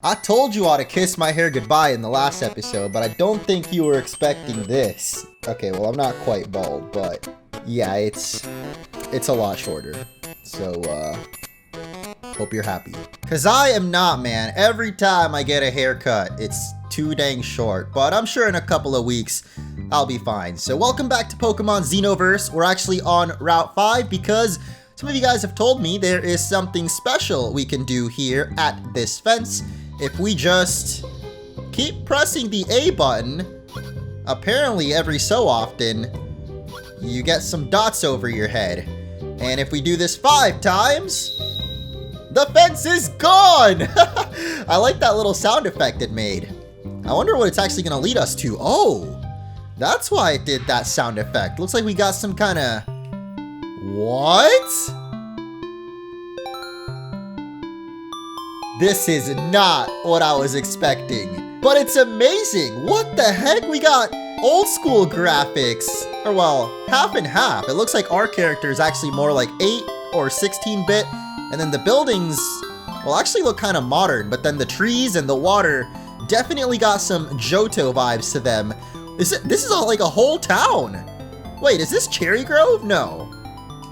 I told you how to kiss my hair goodbye in the last episode, but I don't think you were expecting this. Okay, well, I'm not quite bald, but yeah, it's a lot shorter. So, hope you're happy. Cause I am not, man. Every time I get a haircut, it's too dang short, but I'm sure in a couple of weeks, I'll be fine. So welcome back to Pokemon Xenoverse. We're actually on Route 5 because some of you guys have told me there is something special we can do here at this fence if we just keep pressing the A button. Apparently every so often, you get some dots over your head. And if we do this 5 times, the fence is gone! I like that little sound effect it made. I wonder what it's actually gonna lead us to. Oh, that's why it did that sound effect. Looks like we got some kind of... What? This is not what I was expecting, but it's amazing. What the heck? We got old school graphics, or well, half and half. It looks like our character is actually more like 8 or 16-bit, and then the buildings, well, actually look kind of modern, but then the trees and the water definitely got some Johto vibes to them. This is all like a whole town. Wait, is this Cherry Grove? No.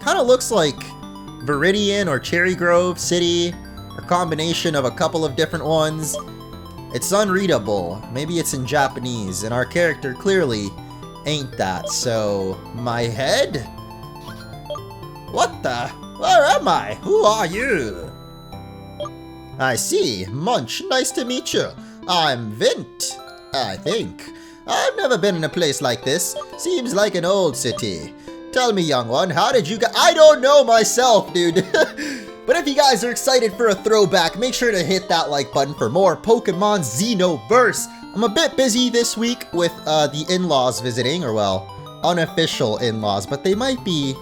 Kind of looks like Viridian or Cherry Grove City, a combination of a couple of different ones. It's unreadable. Maybe it's in Japanese, and our character clearly ain't that. So, my head? What the? Where am I? Who are you? I see. Munch, nice to meet you. I'm Vint, I think. I've never been in a place like this. Seems like an old city. Tell me, young one, how did you get— I don't know myself, dude. But if you guys are excited for a throwback, make sure to hit that like button for more Pokemon Xenoverse. I'm a bit busy this week with the in-laws visiting, or well, unofficial in-laws, but they might be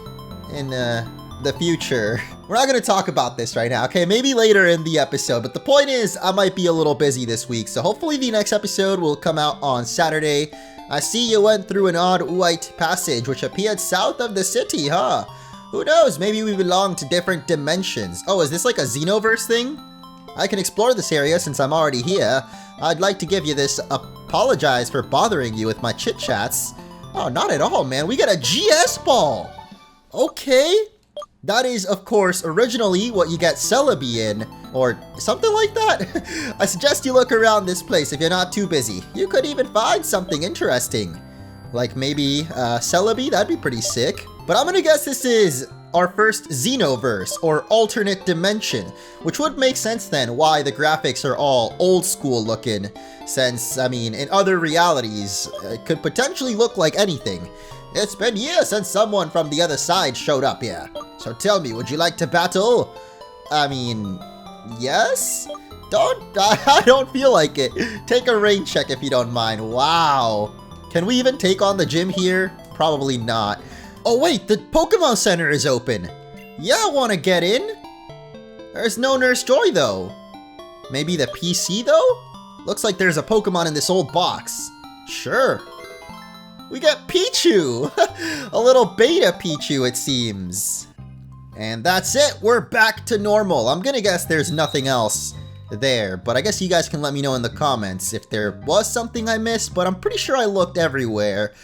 in the future. We're not going to talk about this right now, okay? Maybe later in the episode, but the point is I might be a little busy this week, so hopefully the next episode will come out on Saturday. I see you went through an odd white passage which appeared south of the city, huh? Who knows, maybe we belong to different dimensions. Oh, is this like a Xenoverse thing? I can explore this area since I'm already here. I'd like to give you this apologize for bothering you with my chit-chats. Oh, not at all, man. We got a GS ball. Okay. That is, of course, originally what you get Celebi in, or something like that. I suggest you look around this place if you're not too busy. You could even find something interesting. Like maybe Celebi, that'd be pretty sick. But I'm gonna guess this is our first Xenoverse, or alternate dimension, which would make sense then why the graphics are all old school looking, since, I mean, in other realities, it could potentially look like anything. It's been years since someone from the other side showed up here. So tell me, would you like to battle? I mean, yes? I don't feel like it. Take a rain check if you don't mind. Wow. Can we even take on the gym here? Probably not. Oh wait, the Pokemon Center is open. Yeah, I want to get in. There's no Nurse Joy though. Maybe the PC though? Looks like there's a Pokemon in this old box. Sure. We got Pichu! A little beta Pichu, it seems. And that's it, we're back to normal. I'm gonna guess there's nothing else there, but I guess you guys can let me know in the comments if there was something I missed, but I'm pretty sure I looked everywhere.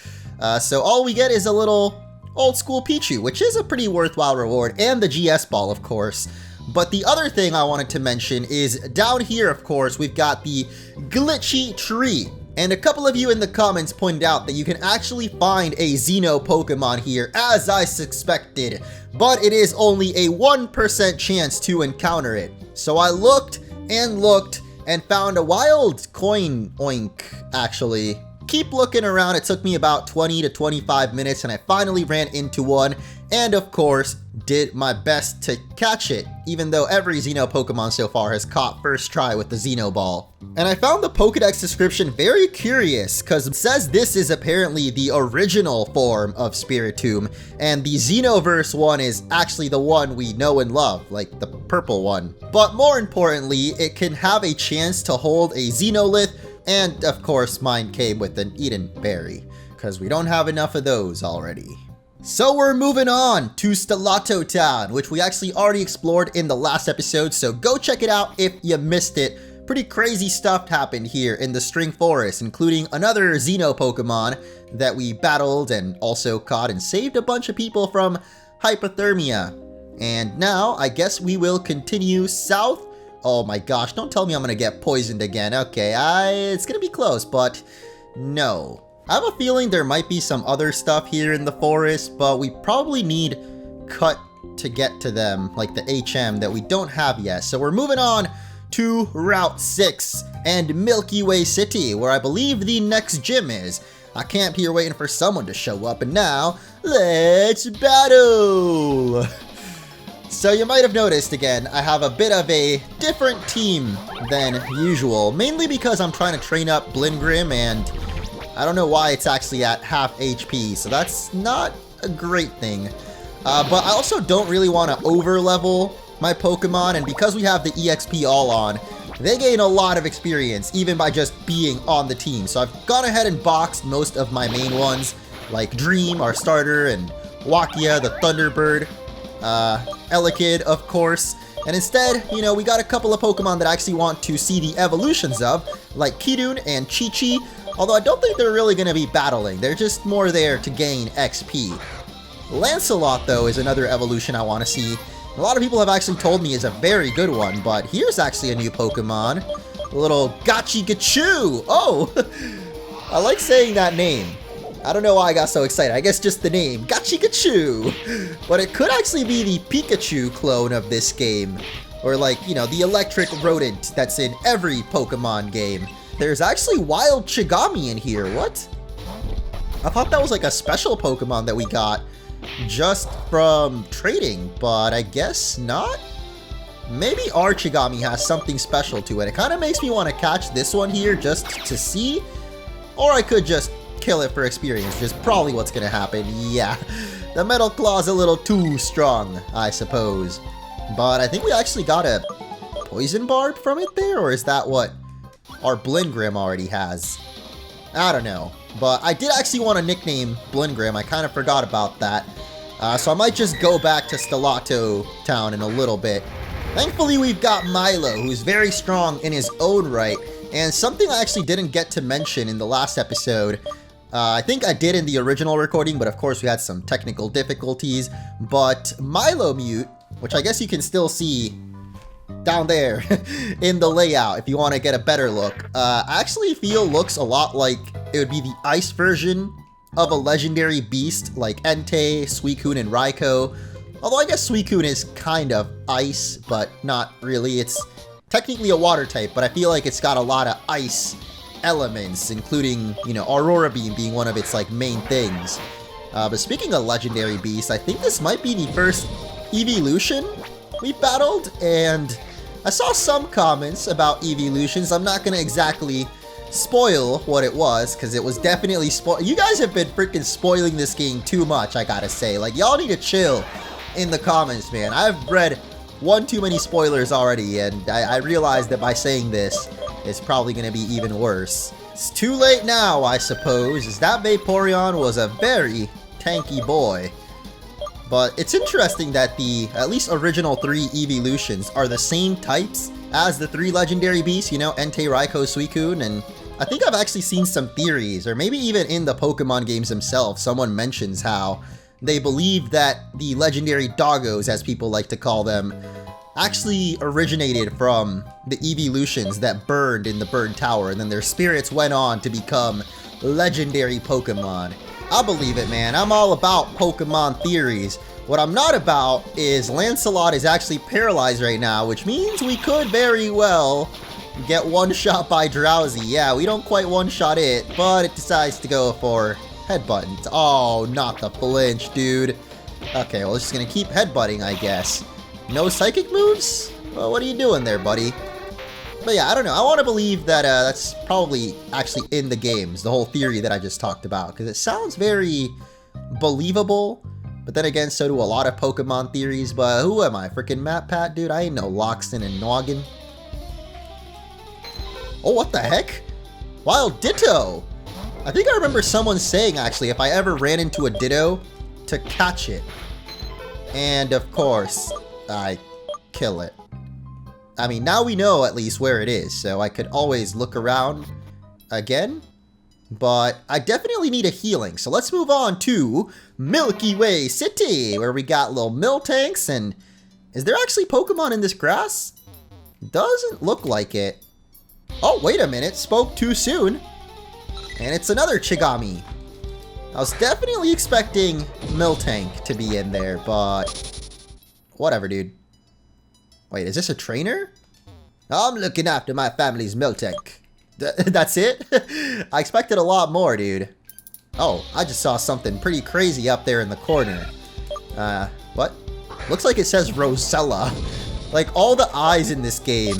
So all we get is a little old school Pichu, which is a pretty worthwhile reward, and the GS ball, of course. But the other thing I wanted to mention is down here, of course, we've got the glitchy tree. And a couple of you in the comments pointed out that you can actually find a Xeno Pokemon here, as I suspected, but it is only a 1% chance to encounter it. So I looked and found a wild coin oink, actually. Keep looking around, it took me about 20 to 25 minutes and I finally ran into one, and of course, did my best to catch it, even though every Xeno Pokemon so far has caught first try with the Xeno Ball. And I found the Pokedex description very curious, because it says this is apparently the original form of Spiritomb, and the Xenoverse one is actually the one we know and love, like the purple one. But more importantly, it can have a chance to hold a Xenolith, and of course mine came with an Eden Berry, because we don't have enough of those already. So we're moving on to Stellato Town, which we actually already explored in the last episode, so go check it out if you missed it. pretty crazy stuff happened here in the String Forest, including another Xeno Pokemon that we battled and also caught and saved a bunch of people from hypothermia. And now, I guess we will continue south. Oh my gosh, don't tell me I'm gonna get poisoned again. Okay, it's gonna be close, but no. I have a feeling there might be some other stuff here in the forest, but we probably need cut to get to them, like the HM that we don't have yet. So we're moving on to Route 6 and Milky Way City, where I believe the next gym is. I camped here waiting for someone to show up, and now, let's battle! So you might have noticed, again, I have a bit of a different team than usual, mainly because I'm trying to train up Blingrim, and I don't know why it's actually at half HP, so that's not a great thing. But I also don't really want to over-level my Pokemon, and because we have the EXP all on, they gain a lot of experience, even by just being on the team. So I've gone ahead and boxed most of my main ones, like Dream, our starter, and Wakia, the Thunderbird, Elekid, of course. And instead, you know, we got a couple of Pokemon that I actually want to see the evolutions of, like Kidun and Chi-Chi, although I don't think they're really going to be battling. They're just more there to gain XP. Lancelot, though, is another evolution I want to see. A lot of people have actually told me is a very good one, but here's actually a new Pokemon. A little Gachi-Gachu! Oh! I like saying that name. I don't know why I got so excited. I guess just the name, Gachi-Gachu! But it could actually be the Pikachu clone of this game. Or like, you know, the electric rodent that's in every Pokemon game. There's actually Wild Chigami in here, what? I thought that was like a special Pokemon that we got just from trading, but I guess not? Maybe our Chigami has something special to it. It kind of makes me want to catch this one here just to see, or I could just kill it for experience, which is probably what's going to happen. Yeah, the Metal Claw's a little too strong, I suppose. But I think we actually got a Poison Barb from it there, or is that what our Blingrim already has? I don't know. But I did actually want to nickname Blingrim. I kind of forgot about that. So I might just go back to Stellato Town in a little bit. Thankfully, we've got Milo, who's very strong in his own right. And something I actually didn't get to mention in the last episode. I think I did in the original recording, but of course we had some technical difficulties. But Milo Mute, which I guess you can still see down there in the layout if you want to get a better look, I actually feel looks a lot like it would be the ice version of a legendary beast like Entei, Suicune, and Raikou. Although I guess Suicune is kind of ice, but not really. It's technically a water type, but I feel like it's got a lot of ice elements, including, you know, Aurora Beam being one of its like main things. But speaking of legendary beasts, I think this might be the first evolution we battled, and I saw some comments about evolutions. I'm not gonna exactly spoil what it was, because it was definitely you guys have been freaking spoiling this game too much, I gotta say. Like, y'all need to chill in the comments, man. I've read one too many spoilers already, and I realize that by saying this, it's probably gonna be even worse. It's too late now, I suppose, as that Vaporeon was a very tanky boy. But it's interesting that the at least original 3 evolutions are the same types as the 3 legendary beasts, you know, Entei, Raikou, Suicune, and I think I've actually seen some theories, or maybe even in the Pokemon games themselves, someone mentions how they believe that the legendary doggos, as people like to call them, actually originated from the evolutions that burned in the Burn Tower, and then their spirits went on to become legendary Pokemon. I believe it, man. I'm all about Pokemon theories. What I'm not about is Lancelot is actually paralyzed right now, which means we could very well get one-shot by Drowsy. Yeah, we don't quite one-shot it, but it decides to go for headbutt. Oh, not the flinch, dude. Okay, well, it's just gonna keep headbutting, I guess. No psychic moves? Well, what are you doing there, buddy? But yeah, I don't know. I want to believe that that's probably actually in the games, the whole theory that I just talked about, because it sounds very believable. But then again, so do a lot of Pokemon theories. But who am I? Freaking MatPat, dude? I ain't no Loxton and Noggin. Oh, what the heck? Wild Ditto! I think I remember someone saying, actually, if I ever ran into a Ditto, to catch it. And of course, I kill it. I mean, now we know at least where it is, so I could always look around again. But I definitely need a healing, so let's move on to Milky Way City, where we got little Miltanks, and is there actually Pokemon in this grass? Doesn't look like it. Oh, wait a minute, spoke too soon. And it's another Chigami. I was definitely expecting Miltank to be in there, but whatever, dude. Wait, is this a trainer? I'm looking after my family's Miltank. That's it? I expected a lot more, dude. Oh, I just saw something pretty crazy up there in the corner. What? Looks like it says Rosella. Like, all the eyes in this game,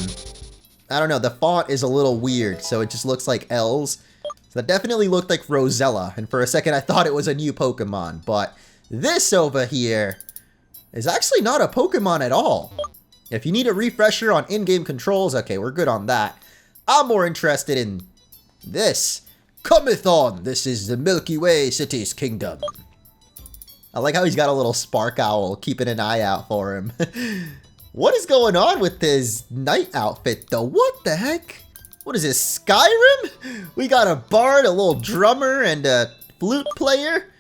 I don't know, the font is a little weird, so it just looks like L's. So that definitely looked like Rosella, and for a second I thought it was a new Pokemon, but this over here is actually not a Pokemon at all. If you need a refresher on in-game controls, okay, we're good on that. I'm more interested in this. Cometh on, this is the Milky Way City's kingdom. I like how he's got a little spark owl keeping an eye out for him. What is going on with his night outfit though? What the heck? What is this, Skyrim? We got a bard, a little drummer, and a flute player.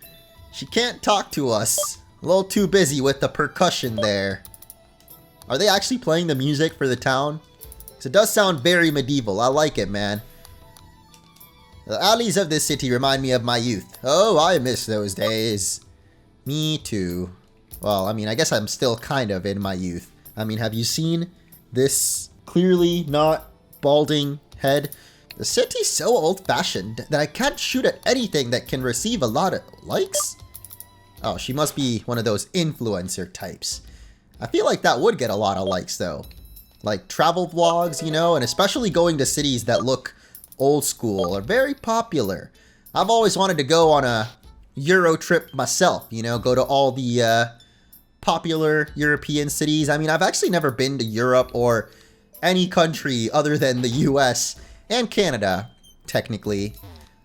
She can't talk to us. A little too busy with the percussion there. Are they actually playing the music for the town? Because it does sound very medieval. I like it, man. The alleys of this city remind me of my youth. Oh, I miss those days. Me too. Well, I mean, I guess I'm still kind of in my youth. I mean, have you seen this clearly not balding head? The city's so old-fashioned that I can't shoot at anything that can receive a lot of likes? Oh, she must be one of those influencer types. I feel like that would get a lot of likes, though. Like travel vlogs, you know, and especially going to cities that look old school are very popular. I've always wanted to go on a Euro trip myself, you know, go to all the popular European cities. I mean, I've actually never been to Europe or any country other than the US and Canada, technically.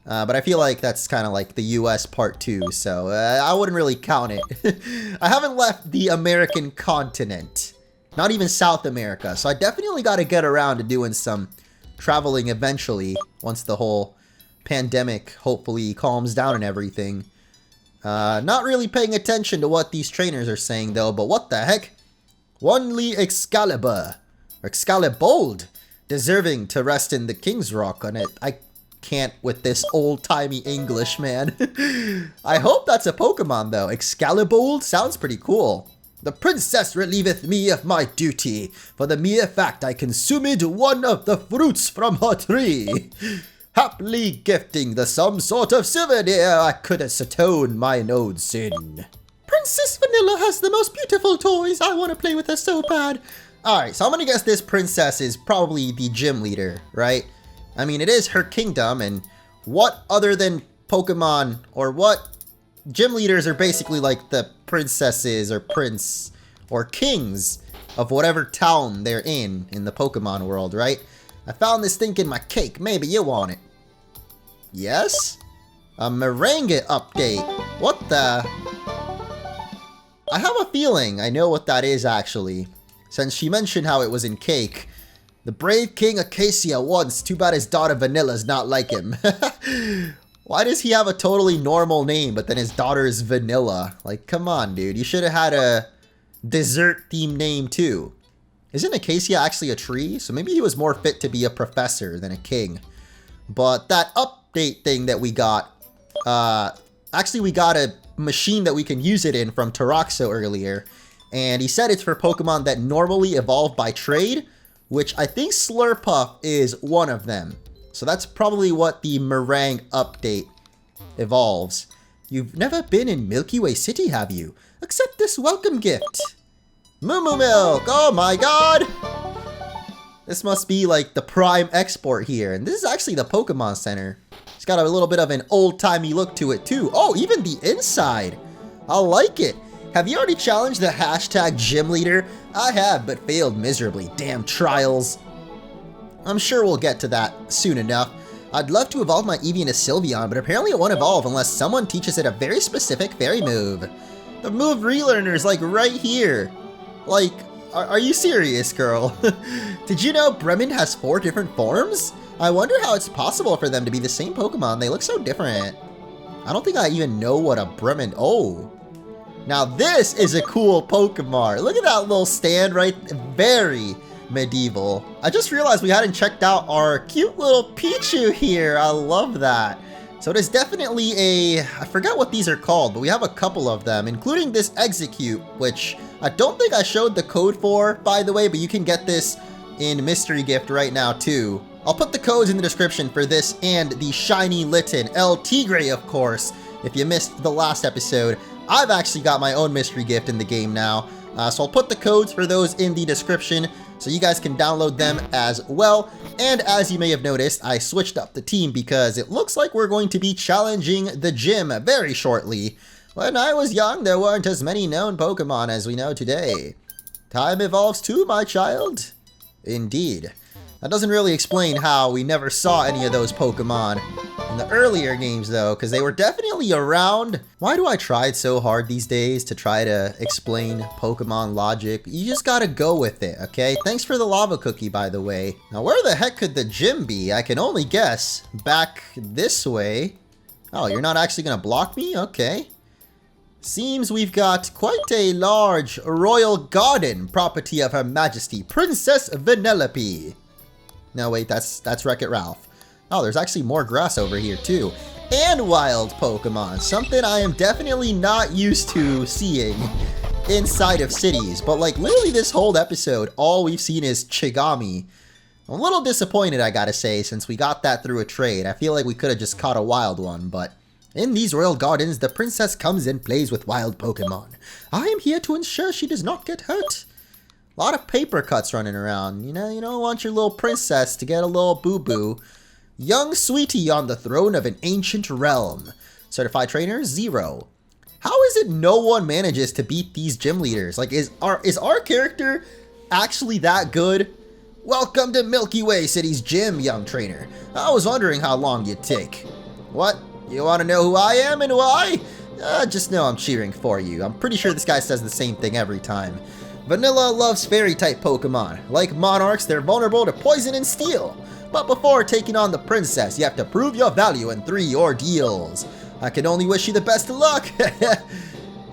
But I feel like that's kind of like the US part 2, so I wouldn't really count it. I haven't left the American continent, not even South America, so I definitely got to get around to doing some traveling eventually, once the whole pandemic hopefully calms down and everything. Not really paying attention to what these trainers are saying though, but what the heck? Only Excalibur, or Excalibold, deserving to rest in the King's Rock on it. I can't with this old-timey English, man. I hope that's a Pokemon though. Excalibold sounds pretty cool. The princess relieveth me of my duty, for the mere fact I consumed one of the fruits from her tree. Haply gifting the some sort of souvenir, I could atone mine own sin. Princess Vanilla has the most beautiful toys. I want to play with her so bad. Alright, so I'm gonna guess this princess is probably the gym leader, right? I mean, it is her kingdom, and what other than Pokemon, or what gym leaders are basically like the princesses or prince or kings of whatever town they're in the Pokemon world, right? I found this thing in my cake. Maybe you want it. Yes? A Merengue update. What the? I have a feeling I know what that is actually, since she mentioned how it was in cake. The brave King Acacia once. Too bad his daughter Vanilla's not like him. Why does he have a totally normal name, but then his daughter is Vanilla? Like, come on, dude. You should have had a dessert-themed name, too. Isn't Acacia actually a tree? So maybe he was more fit to be a professor than a king. But that update thing that we got, actually we got a machine that we can use it in from Taraxo earlier. And he said it's for Pokemon that normally evolve by trade, which I think Slurpuff is one of them. So that's probably what the Merengue update evolves. You've never been in Milky Way City, have you? Accept this welcome gift. Moo Moo Milk! Oh my god! This must be like the prime export here. And this is actually the Pokemon Center. It's got a little bit of an old-timey look to it too. Oh, even the inside! I like it. Have you already challenged the hashtag gym leader? I have, but failed miserably. Damn trials. I'm sure we'll get to that soon enough. I'd love to evolve my Eevee into Sylveon, but apparently it won't evolve unless someone teaches it a very specific fairy move. The move relearner is like right here. Like, Are you serious, girl? Did you know Bremen has 4 different forms? I wonder how it's possible for them to be the same Pokemon. They look so different. I don't think I even know what a Bremen... Oh. Now this is a cool Pokemon. Look at that little stand right... Very medieval. I just realized we hadn't checked out our cute little Pichu here. I love that. So it is definitely a... I forgot what these are called, but we have a couple of them, including this Execute, which I don't think I showed the code for, by the way, but you can get this in Mystery Gift right now, too. I'll put the codes in the description for this and the shiny Litten, El Tigre, of course. If you missed the last episode, I've actually got my own Mystery Gift in the game now. So I'll put the codes for those in the description so you guys can download them as well. And as you may have noticed, I switched up the team because it looks like we're going to be challenging the gym very shortly. When I was young, there weren't as many known Pokemon as we know today. Time evolves too, my child. Indeed. That doesn't really explain how we never saw any of those Pokemon in the earlier games, though, because they were definitely around. Why do I try so hard these days to try to explain Pokemon logic? You just gotta go with it, okay? Thanks for the lava cookie, by the way. Now, where the heck could the gym be? I can only guess. Back this way. Oh, you're not actually gonna block me? Okay. Seems we've got quite a large royal garden, property of Her Majesty Princess Vanellope. No, wait, that's Wreck-It Ralph. Oh, there's actually more grass over here, too. And wild Pokemon, something I am definitely not used to seeing inside of cities. But, like, literally this whole episode, all we've seen is Chigami. I'm a little disappointed, I gotta say, since we got that through a trade. I feel like we could have just caught a wild one, but... In these royal gardens, the princess comes and plays with wild Pokemon. I am here to ensure she does not get hurt. A lot of paper cuts running around. You know, you don't want your little princess to get a little boo-boo. Young sweetie on the throne of an ancient realm. Certified trainer, 0. How is it no one manages to beat these gym leaders? Like, is our character actually that good? Welcome to Milky Way City's gym, young trainer. I was wondering how long you'd take. What? You want to know who I am and why? Just know I'm cheering for you. I'm pretty sure this guy says the same thing every time. Vanilla loves fairy-type Pokemon. Like Monarchs, they're vulnerable to poison and steel. But before taking on the princess, you have to prove your value in 3 ordeals. I can only wish you the best of luck.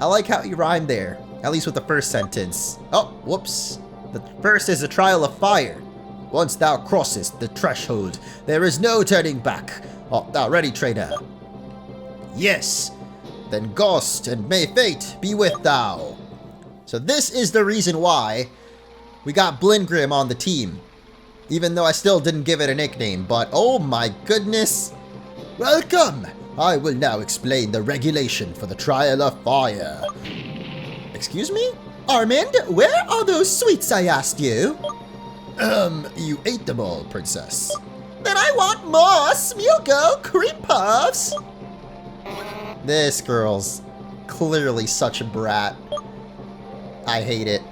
I like how you rhymed there, at least with the first sentence. Oh, whoops. The first is a trial of fire. Once thou crossest the threshold, there is no turning back. Oh, thou ready, trainer? Yes. Then Ghost and may fate be with thou. So this is the reason why we got Blingrim on the team. Even though I still didn't give it a nickname, but oh my goodness. Welcome! I will now explain the regulation for the trial of fire. Excuse me? Armand, where are those sweets I asked you? You ate them all, princess. Then I want more Smeargle cream puffs. This girl's clearly such a brat. I hate it.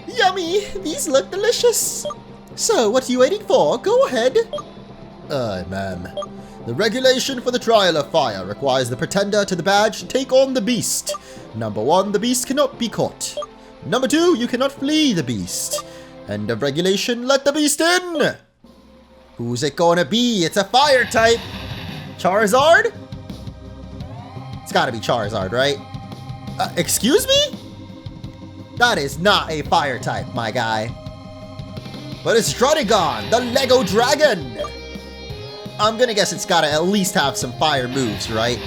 Yummy! These look delicious. So, what are you waiting for? Go ahead. Ma'am. The regulation for the trial of fire requires the pretender to the badge to take on the beast. Number 1, the beast cannot be caught. Number 2, you cannot flee the beast. End of regulation, let the beast in! Who's it gonna be? It's a fire type! Charizard? It's gotta be Charizard, right? Excuse me? That is not a fire type, my guy. But it's Strutigon, the Lego Dragon! I'm gonna guess it's gotta at least have some fire moves, right?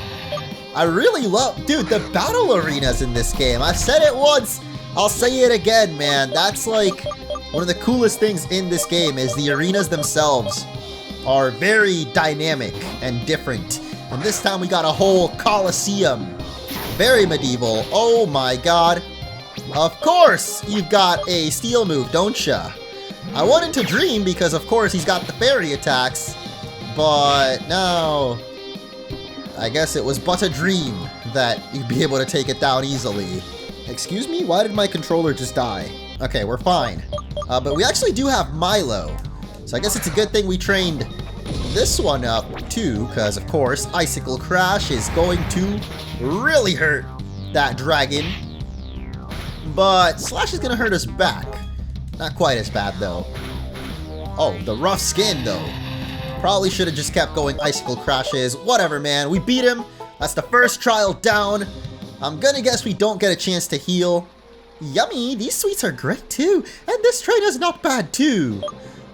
I really love... Dude, the battle arenas in this game. I've said it once, I'll say it again, man. That's like... One of the coolest things in this game is the arenas themselves are very dynamic and different. And this time we got a whole Colosseum. Very medieval. Oh my god. Of course you've got a steel move, don't ya? I wanted to dream because of course he's got the fairy attacks. But no. I guess it was but a dream that you'd be able to take it down easily. Excuse me? Why did my controller just die? Okay, we're fine. But we actually do have Milo. So I guess it's a good thing we trained this one up too, because of course Icicle Crash is going to really hurt that dragon. but Slash is gonna hurt us back. Not quite as bad though. Oh, the rough skin though. Probably should have just kept going icicle crashes. Whatever, man. We beat him. That's the first trial down. I'm gonna guess we don't get a chance to heal. Yummy, these sweets are great too. And this train is not bad too.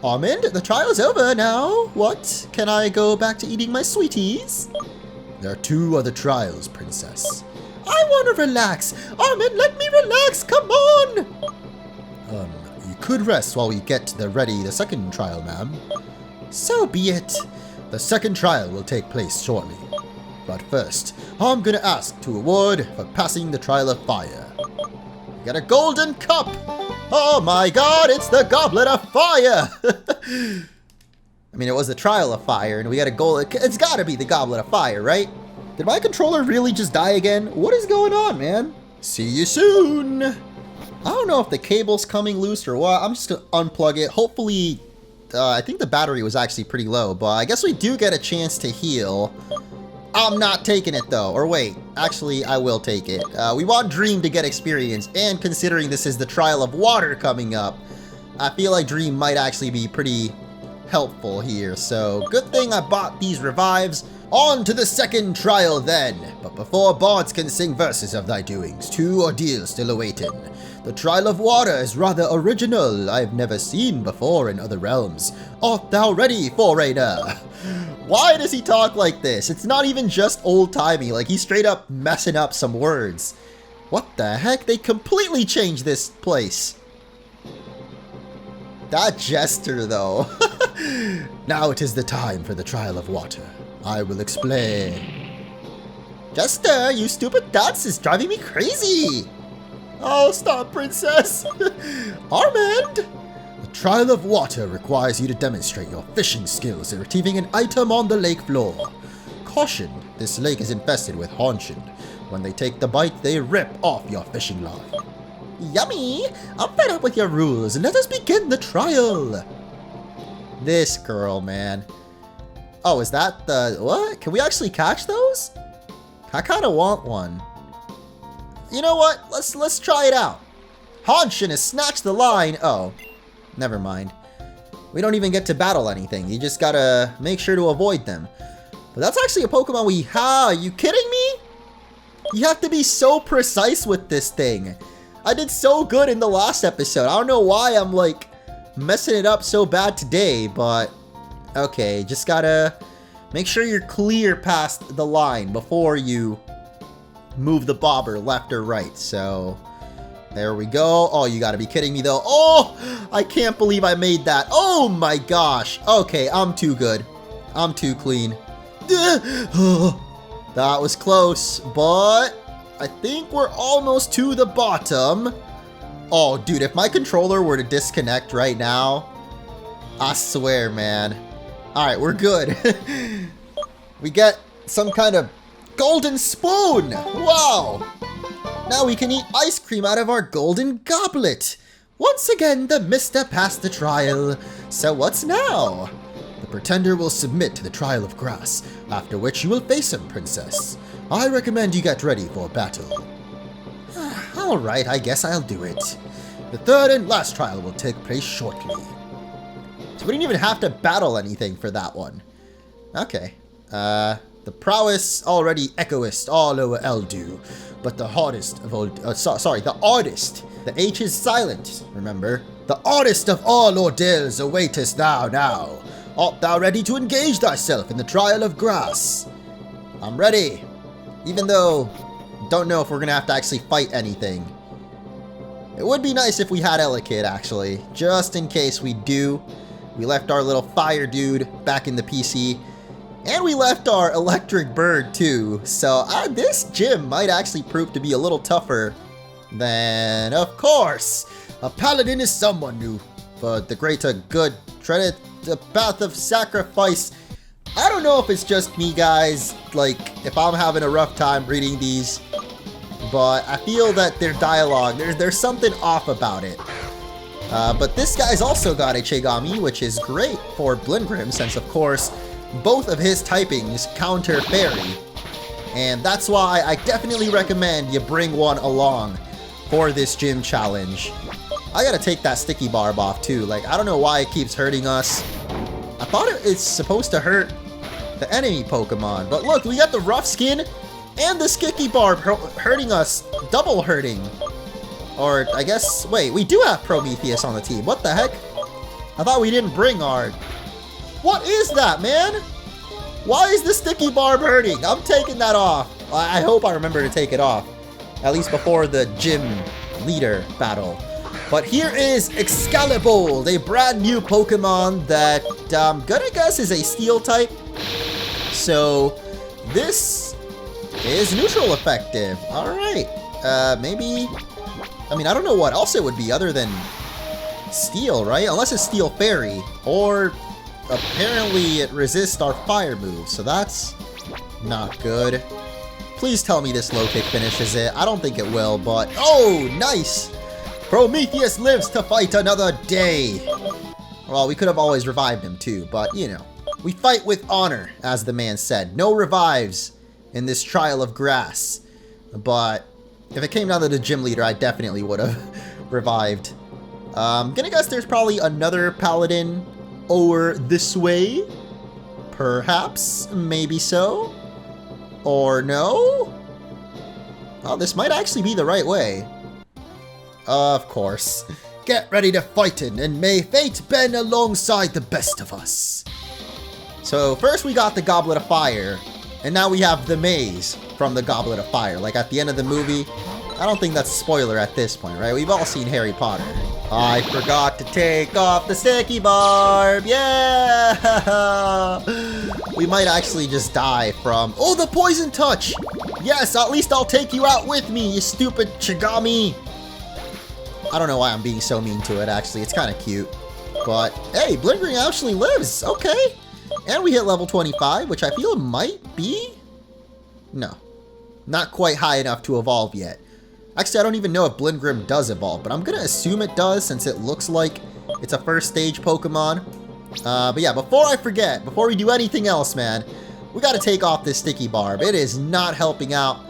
Almond, the trial is over now. What? Can I go back to eating my sweeties? There are 2 other trials, princess. I want to relax. Almond, let me relax. Come on. You could rest while we get the second trial, ma'am. So be it. The second trial will take place shortly. But first, I'm gonna ask to award for passing the trial of fire. You get a golden cup. Oh my god, it's the Goblet of Fire! I mean, it was the Trial of Fire, and we got a gold. It's gotta be the Goblet of Fire, right? Did my controller really just die again? What is going on, man? See you soon! I don't know if the cable's coming loose or what. I'm just gonna unplug it. Hopefully, I think the battery was actually pretty low, but I guess we do get a chance to heal. I'm not taking it though, or wait, actually I will take it. We want Dream to get experience, and considering this is the Trial of Water coming up, I feel like Dream might actually be pretty helpful here, so good thing I bought these revives. On to the second trial then, but before bards can sing verses of thy doings, 2 ordeals still awaiting. The Trial of Water is rather original, I've never seen before in other realms. Art thou ready, foreigner? Why does he talk like this? It's not even just old-timey, like he's straight up messing up some words. What the heck? They completely changed this place. That jester, though. Now it is the time for the Trial of Water. I will explain. Jester, you stupid dance is driving me crazy. Oh, stop, princess. Armand! The Trial of Water requires you to demonstrate your fishing skills in retrieving an item on the lake floor. Caution, this lake is infested with Haunchid. When they take the bite, they rip off your fishing line. Yummy! I'm fed up with your rules. Let us begin the trial. This girl, man. Oh, is that the... what? Can we actually catch those? I kind of want one. You know what? Let's try it out. Haunchid has snatched the line. Oh, never mind. We don't even get to battle anything. You just gotta make sure to avoid them. But that's actually a Pokemon we have. Are you kidding me? You have to be so precise with this thing. I did so good in the last episode. I don't know why I'm like messing it up so bad today, but okay, just gotta make sure you're clear past the line before you move the bobber left or right. So there we go. Oh, you gotta be kidding me though. Oh, I can't believe I made that. Oh my gosh. Okay, I'm too good. I'm too clean. That was close, but I think we're almost to the bottom. Oh, dude, if my controller were to disconnect right now, I swear, man. All right, we're good. We get some kind of golden spoon. Wow. Now we can eat ice cream out of our golden goblet. Once again, the mister passed the trial. So what's now? The pretender will submit to the trial of grass, after which you will face him, princess. I recommend you get ready for battle. Alright, I guess I'll do it. The third and last trial will take place shortly. So we didn't even have to battle anything for that one. Okay. The prowess already echoist all over Eldu, but the hardest of all, the artist. The H is silent, remember? The artist of all ordeals awaitest thou now. Art thou ready to engage thyself in the trial of grass? I'm ready. Even though, don't know if we're gonna have to actually fight anything. It would be nice if we had Elekid, actually, just in case we do. We left our little fire dude back in the PC, and we left our electric bird too. So this gym might actually prove to be a little tougher than, of course, a paladin is someone who, for the greater good, treadeth the path of sacrifice. I don't know if it's just me, guys, like, if I'm having a rough time reading these, but I feel that their dialogue, there's something off about it. But this guy's also got a Chigami, which is great for Blindgrim, since, of course, both of his typings counter Fairy. And that's why I definitely recommend you bring one along. for this gym challenge. I gotta take that sticky barb off too. Like, I don't know why it keeps hurting us. I thought it's supposed to hurt the enemy Pokemon. But look, we got the rough skin and the sticky barb hurting us. Double hurting. Or, I guess, wait, we do have Prometheus on the team. What the heck? I thought we didn't bring our... What is that, man? Why is the sticky barb hurting? I'm taking that off. I hope I remember to take it off. At least before the gym leader battle. But here is Excalibur, a brand new Pokemon that I'm gonna guess is a Steel type. So this is neutral effective. Alright. Maybe... I mean, I don't know what else it would be other than Steel, right? Unless it's Steel Fairy. Or apparently it resists our fire moves. So that's not good. Please tell me this low kick finishes it. I don't think it will, but... Oh, nice! Prometheus lives to fight another day! Well, we could have always revived him too, but, you know. We fight with honor, as the man said. No revives in this trial of grass. But if it came down to the gym leader, I definitely would have revived. Gonna guess there's probably another paladin over this way. Perhaps. Maybe so. Or no? Oh, this might actually be the right way. Of course. Get ready to fight in, and may fate bend alongside the best of us. So first we got the Goblet of Fire, and now we have the maze from the Goblet of Fire. Like at the end of the movie. I don't think that's a spoiler at this point, right? We've all seen Harry Potter. I forgot to take off the sticky barb. Yeah! We might actually just die from... Oh, the poison touch! Yes, at least I'll take you out with me, you stupid Chigami! I don't know why I'm being so mean to it, actually. It's kind of cute. But, hey, Blingring actually lives. Okay. And we hit level 25, which I feel might be... No. Not quite high enough to evolve yet. Actually, I don't even know if Blingrim does evolve, but I'm going to assume it does since it looks like it's a first stage Pokemon. But yeah, before I forget, before we do anything else, man, we got to take off this sticky barb. It is not helping out.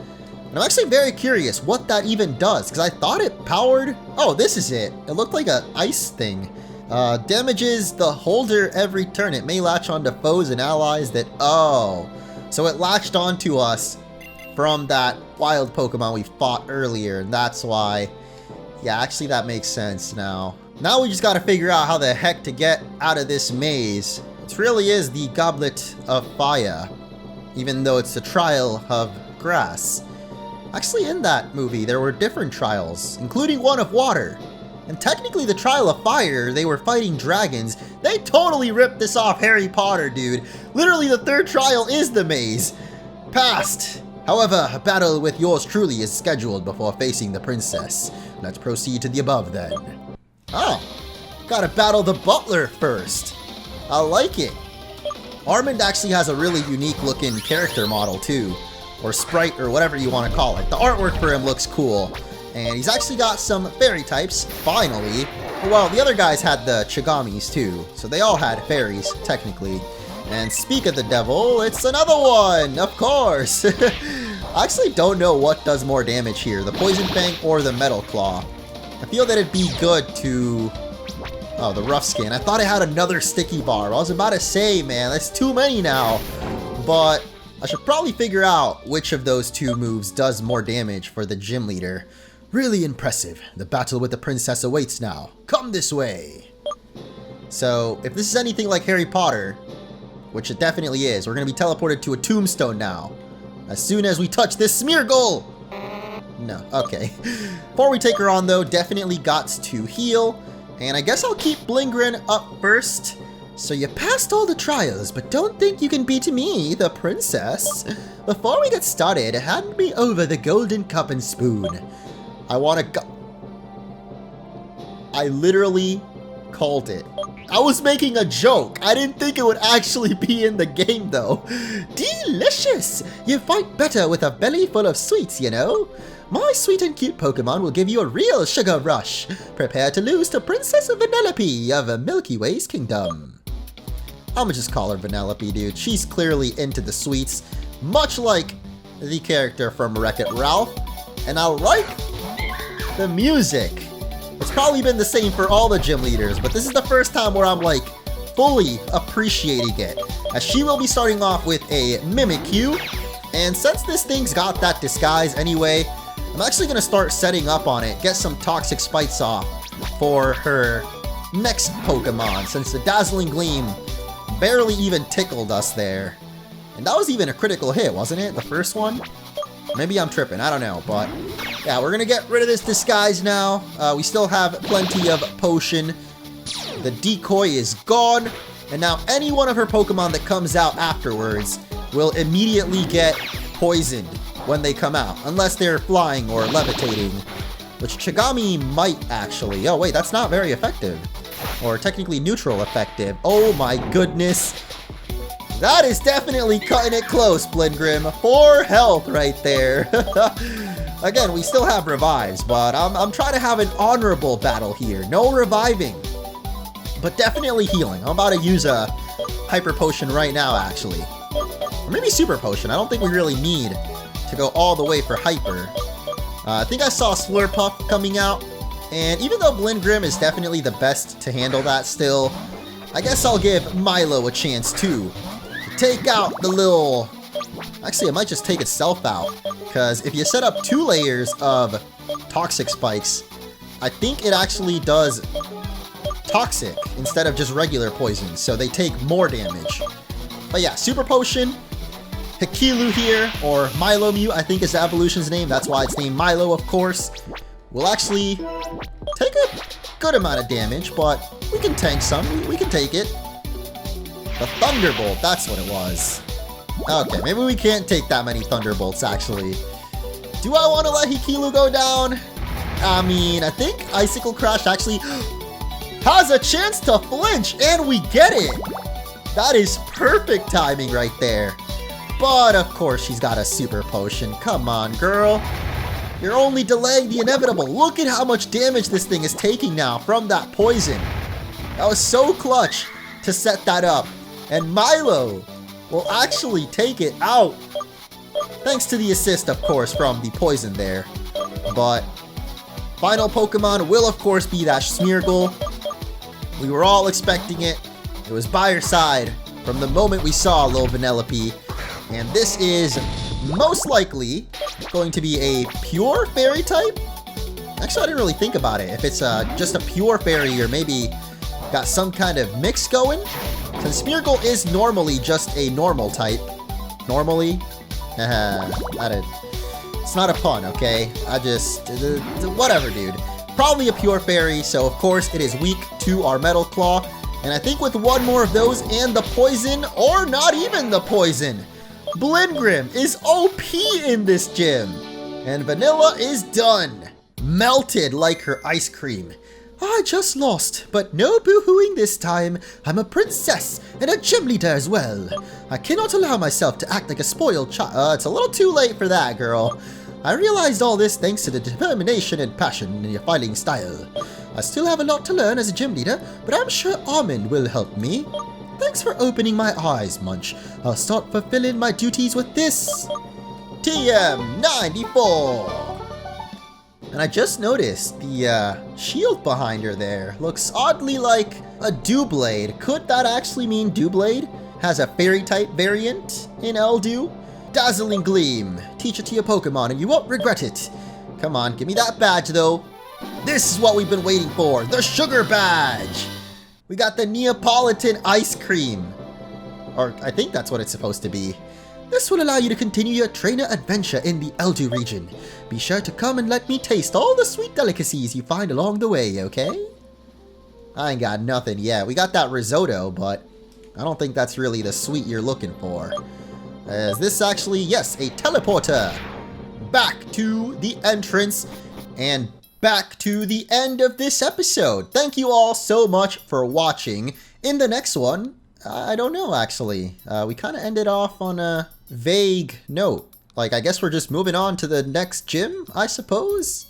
And I'm actually very curious what that even does, because I thought it powered... Oh, this is it. It looked like an ice thing. Damages the holder every turn. It may latch onto foes and allies that... Oh. So it latched onto us from that wild Pokemon we fought earlier, and that's why... Yeah, actually that makes sense now. Now we just gotta figure out how the heck to get out of this maze. It really is the Goblet of Fire, even though it's a trial of grass. Actually, in that movie, there were different trials, including one of water. And technically the trial of fire, they were fighting dragons. They totally ripped this off Harry Potter, dude. Literally the third trial is the maze. Passed. However, a battle with yours truly is scheduled before facing the princess. Let's proceed to the above then. Oh, gotta battle the butler first. I like it. Armand actually has a really unique looking character model too. Or sprite, or whatever you want to call it. The artwork for him looks cool. And he's actually got some fairy types, finally. Well, the other guys had the Chigamis too. So they all had fairies, technically. And speak of the devil, it's another one, of course. I actually don't know what does more damage here, the Poison Fang or the Metal Claw. I feel that it'd be good to... Oh, the Rough Skin. I thought it had another Sticky Barb. I was about to say, man, that's too many now. But I should probably figure out which of those two moves does more damage for the gym leader. Really impressive. The battle with the princess awaits now. Come this way. So, if this is anything like Harry Potter, which it definitely is, we're going to be teleported to a tombstone now. As soon as we touch this Smeargle! No, okay. Before we take her on though, definitely got to heal. And I guess I'll keep Blingrin up first. So you passed all the trials, but don't think you can beat me, the princess. Before we get started, hand me over the golden cup and spoon. I want to go... I literally called it. I was making a joke. I didn't think it would actually be in the game though. Delicious! You fight better with a belly full of sweets, you know? My sweet and cute Pokemon will give you a real sugar rush. Prepare to lose to Princess Vanellope of Milky Way's kingdom. I'ma just call her Vanellope, dude. She's clearly into the sweets, much like the character from Wreck-It Ralph. And I like The music. It's probably been the same for all the gym leaders, but this is the first time where I'm like fully appreciating it. As she will be starting off with a Mimikyu, and since this thing's got that disguise anyway, I'm actually gonna start setting up on it, get some toxic spikes off for her next Pokemon, since the Dazzling Gleam barely even tickled us there. And that was even a critical hit, wasn't it? The first one? Maybe I'm tripping, I don't know, but yeah, we're gonna get rid of this disguise now. We still have plenty of potion. The decoy is gone, and now any one of her Pokemon that comes out afterwards will immediately get poisoned when they come out, unless they're flying or levitating, which Chigami might actually. Oh wait, that's not very effective, or technically neutral effective. Oh my goodness. That is definitely cutting it close, Blindgrim. 4 health right there. Again, we still have revives, but I'm trying to have an honorable battle here. No reviving, but definitely healing. I'm about to use a Hyper Potion right now, actually. Or maybe Super Potion. I don't think we really need to go all the way for Hyper. I think I saw Slurpuff coming out, and even though Blindgrim is definitely the best to handle that still, I guess I'll give Milo a chance too. Take out the little... Actually, I might just take itself out, because if you set up 2 layers of toxic spikes, I think it actually does toxic instead of just regular poison, so they take more damage. But yeah, Super Potion, Hikilu here, or Milomew, I think is the evolution's name, that's why it's named Milo, of course, will actually take a good amount of damage, but we can tank some, we can take it. The Thunderbolt, that's what it was. Okay, maybe we can't take that many Thunderbolts, actually. Do I want to let Hikilu go down? I mean, I think Icicle Crash actually has a chance to flinch, and we get it! That is perfect timing right there. But, of course, she's got a Super Potion. Come on, girl. You're only delaying the inevitable. Look at how much damage this thing is taking now from that poison. That was so clutch to set that up. And Milo will actually take it out. Thanks to the assist, of course, from the poison there. But final Pokemon will, of course, be that Smeargle. We were all expecting it. It was by her side from the moment we saw Lil Vanellope. And this is most likely going to be a pure fairy type. Actually, I didn't really think about it. If it's just a pure fairy or maybe got some kind of mix going. Since Smeargle is normally just a normal type. Normally? It's not a pun, okay? Whatever, dude. Probably a pure fairy, so of course it is weak to our Metal Claw. And I think with one more of those and the poison, or not even the poison, Blindgrim is OP in this gym. And Vanilla is done. Melted like her ice cream. I just lost, but no boo-hooing this time. I'm a princess and a gym leader as well. I cannot allow myself to act like a spoiled child. It's a little too late for that, girl. I realized all this thanks to the determination and passion in your fighting style. I still have a lot to learn as a gym leader, but I'm sure Armin will help me. Thanks for opening my eyes, Munch. I'll start fulfilling my duties with this. TM94. And I just noticed the shield behind her there looks oddly like a Doublade. Could that actually mean Doublade has a fairy type variant in Eldu? Dazzling Gleam. Teach it to your Pokemon and you won't regret it. Come on, give me that badge though. This is what we've been waiting for. The Sugar Badge. We got the Neapolitan ice cream. Or I think that's what it's supposed to be. This will allow you to continue your trainer adventure in the Eldu region. Be sure to come and let me taste all the sweet delicacies you find along the way, okay? I ain't got nothing yet. We got that risotto, but I don't think that's really the sweet you're looking for. Is this actually, yes, a teleporter. Back to the entrance and back to the end of this episode. Thank you all so much for watching. In the next one, I don't know, actually. We kind of ended off on a vague note. Like, I guess we're just moving on to the next gym, I suppose?